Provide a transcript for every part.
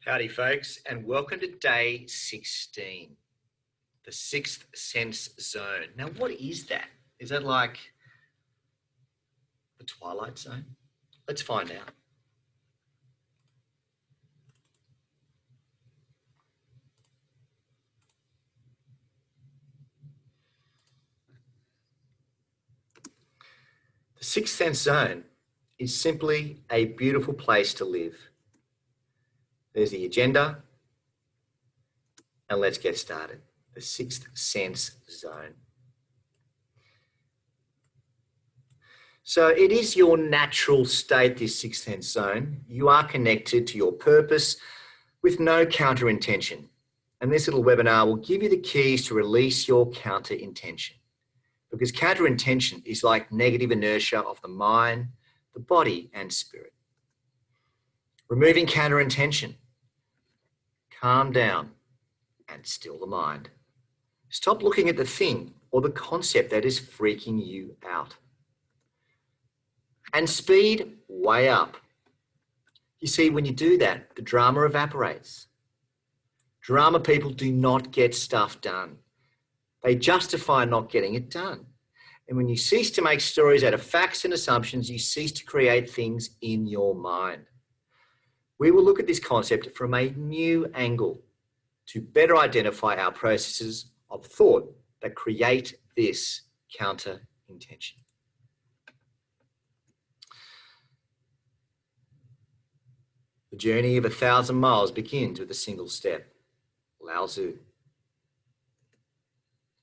Howdy, folks, and welcome to day 16, the sixth sense zone. Now, what is that? Is that like the Twilight Zone? Let's find out. The sixth sense zone is simply a beautiful place to live. There's the agenda, and let's get started. The sixth sense zone. So it is your natural state, this sixth sense zone. You are connected to your purpose with no counter intention. And this little webinar will give you the keys to release your counter intention. Because counter intention is like negative inertia of the mind, the body, and spirit. Removing counter intention. Calm down and still the mind. Stop looking at the thing or the concept that is freaking you out. And speed way up. You see, when you do that, the drama evaporates. Drama people do not get stuff done. They justify not getting it done. And when you cease to make stories out of facts and assumptions, you cease to create things in your mind. We will look at this concept from a new angle to better identify our processes of thought that create this counter intention. The journey of 1,000 miles begins with a single step. Lao Tzu.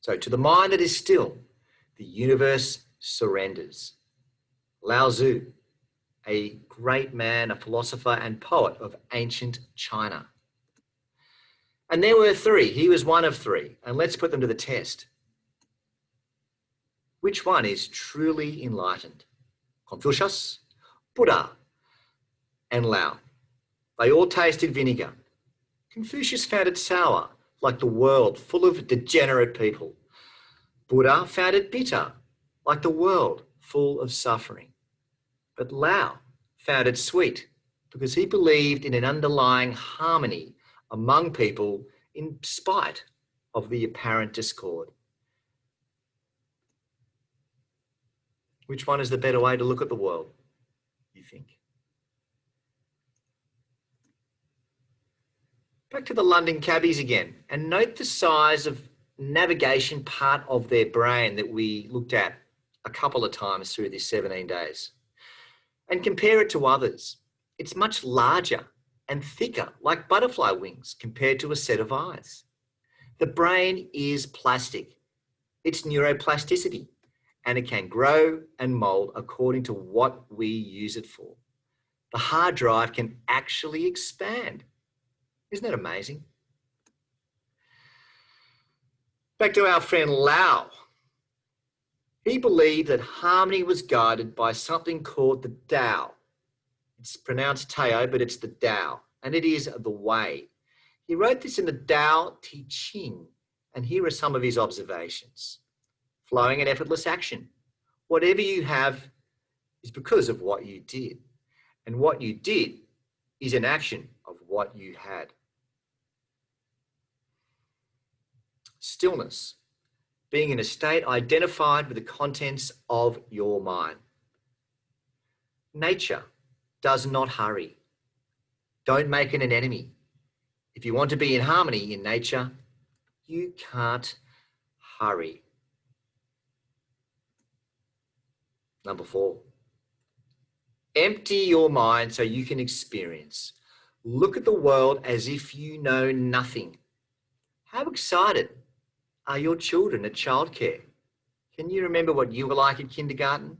So to the mind that is still, the universe surrenders. Lao Tzu, a great man, a philosopher and poet of ancient China. And there were three. He was one of three. And let's put them to the test. Which one is truly enlightened? Confucius, Buddha, and Lao. They all tasted vinegar. Confucius found it sour, like the world, full of degenerate people. Buddha found it bitter, like the world, full of suffering. But Lao found it sweet because he believed in an underlying harmony among people in spite of the apparent discord. Which one is the better way to look at the world, you think? Back to the London cabbies again, and note the size of navigation part of their brain that we looked at a couple of times through this 17 days. And compare it to others. It's much larger and thicker, like butterfly wings, compared to a set of eyes. The brain is plastic. It's neuroplasticity, and it can grow and mold according to what we use it for. The hard drive can actually expand. Isn't that amazing? Back to our friend Lao. He believed that harmony was guided by something called the Tao. It's pronounced Tao, but it's the Tao, and it is the way. He wrote this in the Tao Te Ching, and here are some of his observations. Flowing and effortless action. Whatever you have is because of what you did, and what you did is an action of what you had. Stillness, being in a state identified with the contents of your mind. Nature does not hurry. Don't make it an enemy. If you want to be in harmony in nature, you can't hurry. Number 4, empty your mind so you can experience. Look at the world as if you know nothing. How excited are your children at childcare? Can you remember what you were like at kindergarten?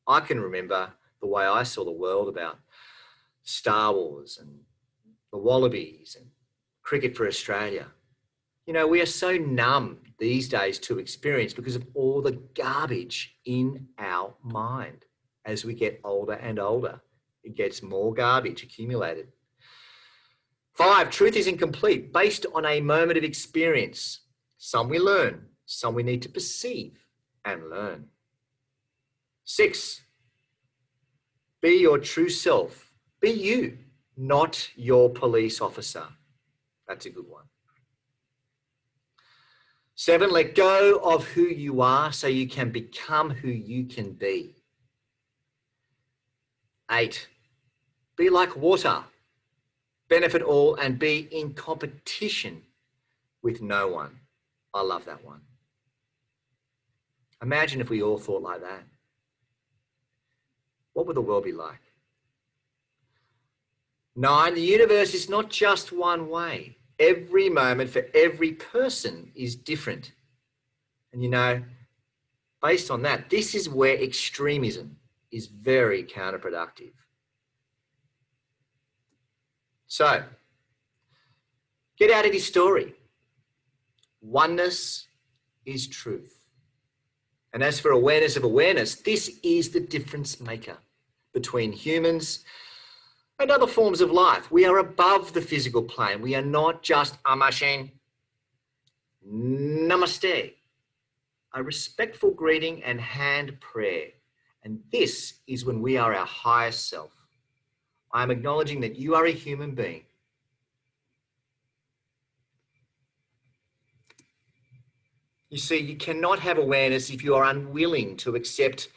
I can remember the way I saw the world about Star Wars and the Wallabies and cricket for Australia. You know, we are so numb these days to experience because of all the garbage in our mind. As we get older and older, it gets more garbage accumulated. 5, truth is incomplete, based on a moment of experience. Some we learn, some we need to perceive and learn. 6, be your true self. Be you. not your police officer. That's a good one. 7, let go of who you are so you can become who you can be. 8, be like water, benefit all and be in competition with no one. I love that one. Imagine if we all thought like that. What would the world be like? 9, the universe is not just one way. Every moment for every person is different. And you know, based on that, this is where extremism is very counterproductive. So, get out of your story. Oneness is truth. And as for awareness of awareness, this is the difference maker between humans and other forms of life. We are above the physical plane. We are not just a machine. Namaste. A respectful greeting and hand prayer. And this is when we are our highest self. I am acknowledging that you are a human being. You see, you cannot have awareness if you are unwilling to accept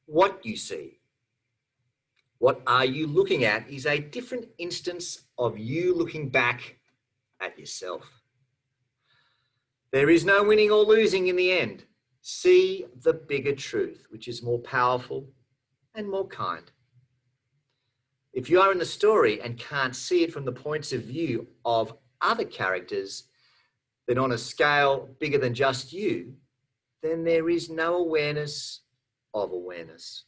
what you see. What are you looking at is a different instance of you looking back at yourself. There is no winning or losing in the end. See the bigger truth, which is more powerful and more kind. If you are in the story and can't see it from the points of view of other characters, then on a scale bigger than just you, then there is no awareness of awareness.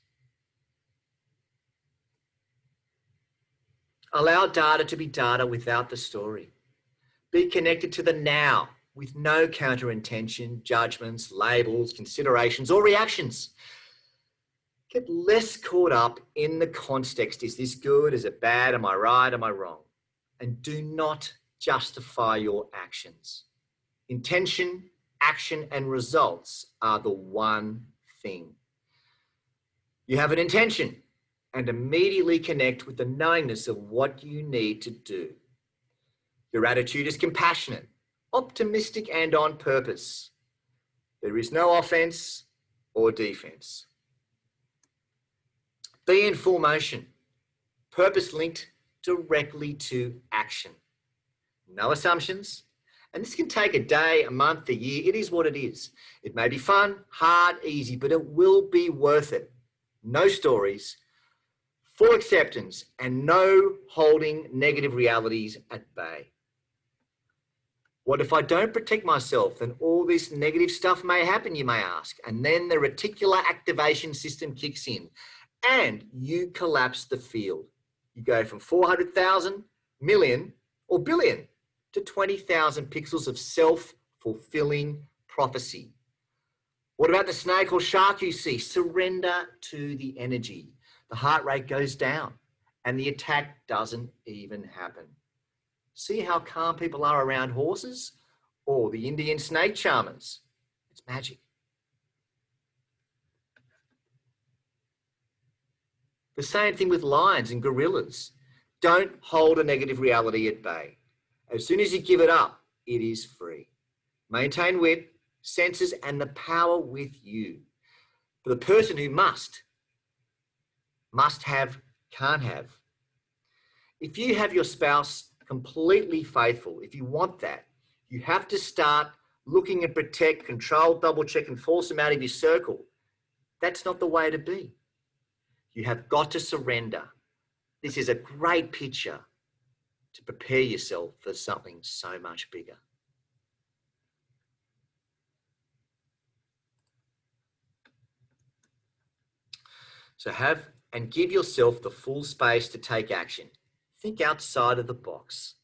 Allow data to be data without the story. Be connected to the now with no counter-intention, judgments, labels, considerations, or reactions. Get less caught up in the context. Is this good? Is it bad? Am I right? Am I wrong? And do not justify your actions. Intention, action, and results are the one thing. You have an intention and immediately connect with the knowingness of what you need to do. Your attitude is compassionate, optimistic, and on purpose. There is no offense or defense. Be in full motion, purpose linked directly to action. No assumptions. And this can take a day, a month, a year. It is what it is. It may be fun, hard, easy, but it will be worth it. No stories, full acceptance, and no holding negative realities at bay. What if I don't protect myself? Then all this negative stuff may happen, you may ask. And then the reticular activation system kicks in and you collapse the field. You go from 400,000, million, or billion to 20,000 pixels of self-fulfilling prophecy. What about the snake or shark you see? Surrender to the energy. The heart rate goes down and the attack doesn't even happen. See how calm people are around horses or the Indian snake charmers? It's magic. The same thing with lions and gorillas. Don't hold a negative reality at bay. As soon as you give it up, it is free. Maintain wit, senses, and the power with you. For the person who must have, can't have. If you have your spouse completely faithful, if you want that, you have to start looking and protect, control, double check, and force them out of your circle. That's not the way to be. You have got to surrender. This is a great picture to prepare yourself for something so much bigger. So have and give yourself the full space to take action. Think outside of the box.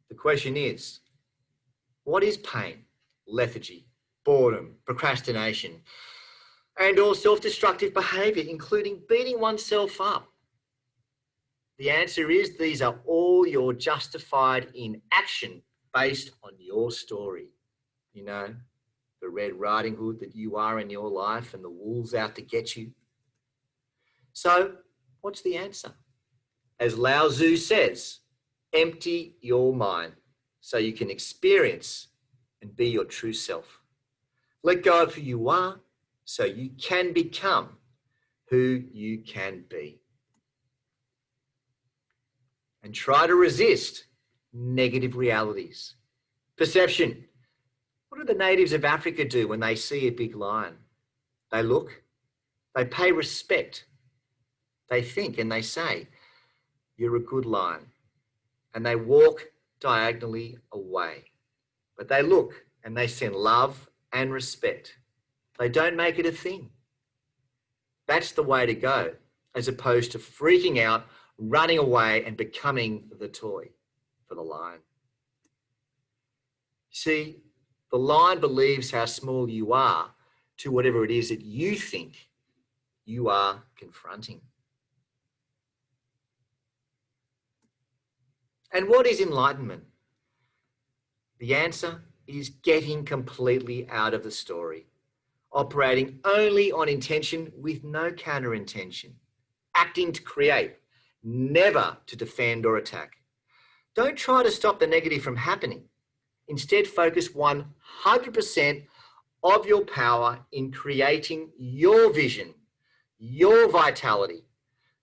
The question is, what is pain, lethargy, boredom, procrastination, and or self-destructive behavior, including beating oneself up? The answer is these are all your justified inaction based on your story. You know, the Red Riding Hood that you are in your life and the wolves out to get you. So What's the answer? As Lao Tzu says, empty your mind so you can experience and be your true self. Let go of who you are so you can become who you can be. And try to resist negative realities. Perception. What do the natives of Africa do when they see a big lion? They look, they pay respect, they think and they say, "You're a good lion." And they walk diagonally away. But they look and they send love and respect. They don't make it a thing. That's the way to go, as opposed to freaking out, running away and becoming the toy for the lion. See, the lion believes how small you are to whatever it is that you think you are confronting. And what is enlightenment? The answer is getting completely out of the story, operating only on intention with no counter intention, acting to create, never to defend or attack. Don't try to stop the negative from happening. Instead, focus 100% of your power in creating your vision, your vitality.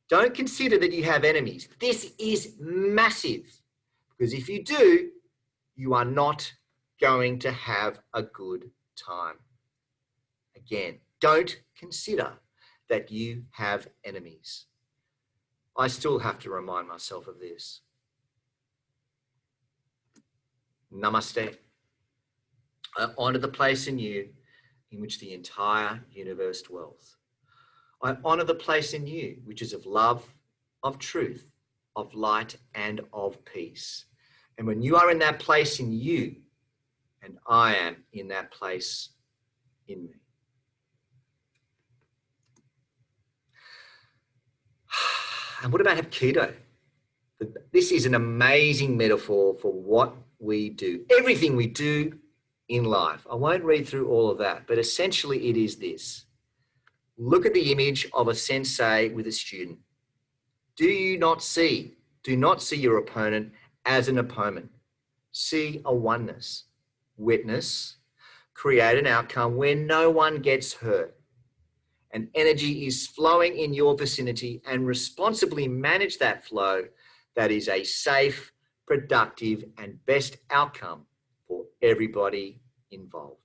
Don't consider that you have enemies. This is massive, because if you do, you are not going to have a good time. Again, don't consider that you have enemies. I still have to remind myself of this. Namaste. I honor the place in you in which the entire universe dwells. I honor the place in you which is of love, of truth, of light, and of peace. And when you are in that place in you, and I am in that place in me. And what about Hapkido? This is an amazing metaphor for what we do, everything we do in life. I won't read through all of that, but essentially it is this. Look at the image of a sensei with a student. Do not see your opponent as an opponent. See a oneness. Witness, create an outcome where no one gets hurt. And energy is flowing in your vicinity, and responsibly manage that flow. That is a safe, productive, and best outcome for everybody involved.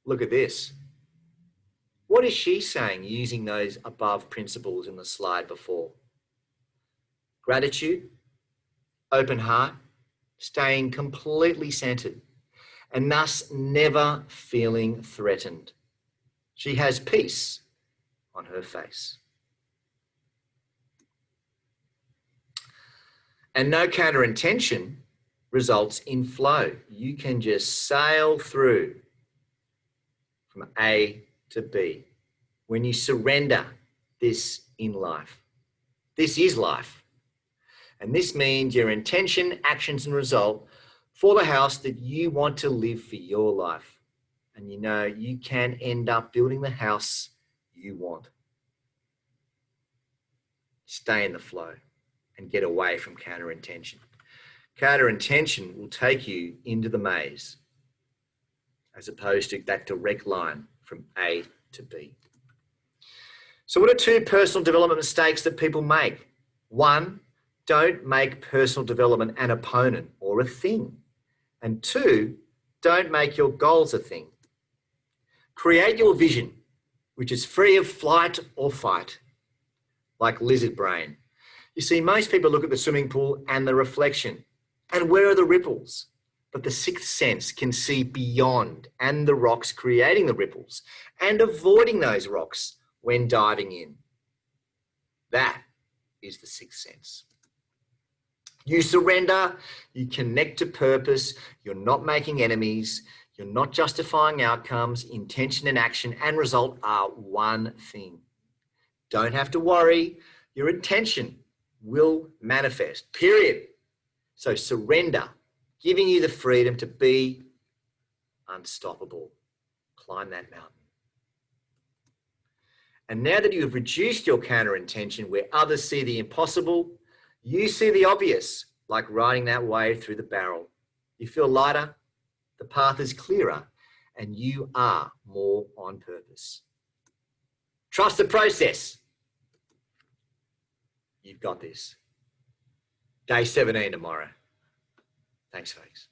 Look at this. What is she saying using those above principles in the slide before? Gratitude, open heart, staying completely centered, and thus never feeling threatened. She has peace on her face. And no counter intention results in flow. You can just sail through from A to B when you surrender this in life. This is life. And this means your intention, actions, and result for the house that you want to live for your life. And you know, you can end up building the house you want. Stay in the flow and get away from counter intention. Counter intention will take you into the maze as opposed to that direct line from A to B. So what are two personal development mistakes that people make? One, don't make personal development an opponent or a thing. And two, don't make your goals a thing. Create your vision, which is free of flight or fight, like lizard brain. You see, most people look at the swimming pool and the reflection, and where are the ripples? But the sixth sense can see beyond, and the rocks creating the ripples, and avoiding those rocks when diving in. That is the sixth sense. You surrender, you connect to purpose, you're not making enemies, you're not justifying outcomes. Intention and action and result are one thing. Don't have to worry, your intention will manifest, period. So surrender, giving you the freedom to be unstoppable. Climb that mountain. And now that you have reduced your counter-intention where others see the impossible, you see the obvious, like riding that wave through the barrel. You feel lighter, the path is clearer, and you are more on purpose. Trust the process. You've got this. Day 17 tomorrow. Thanks, folks.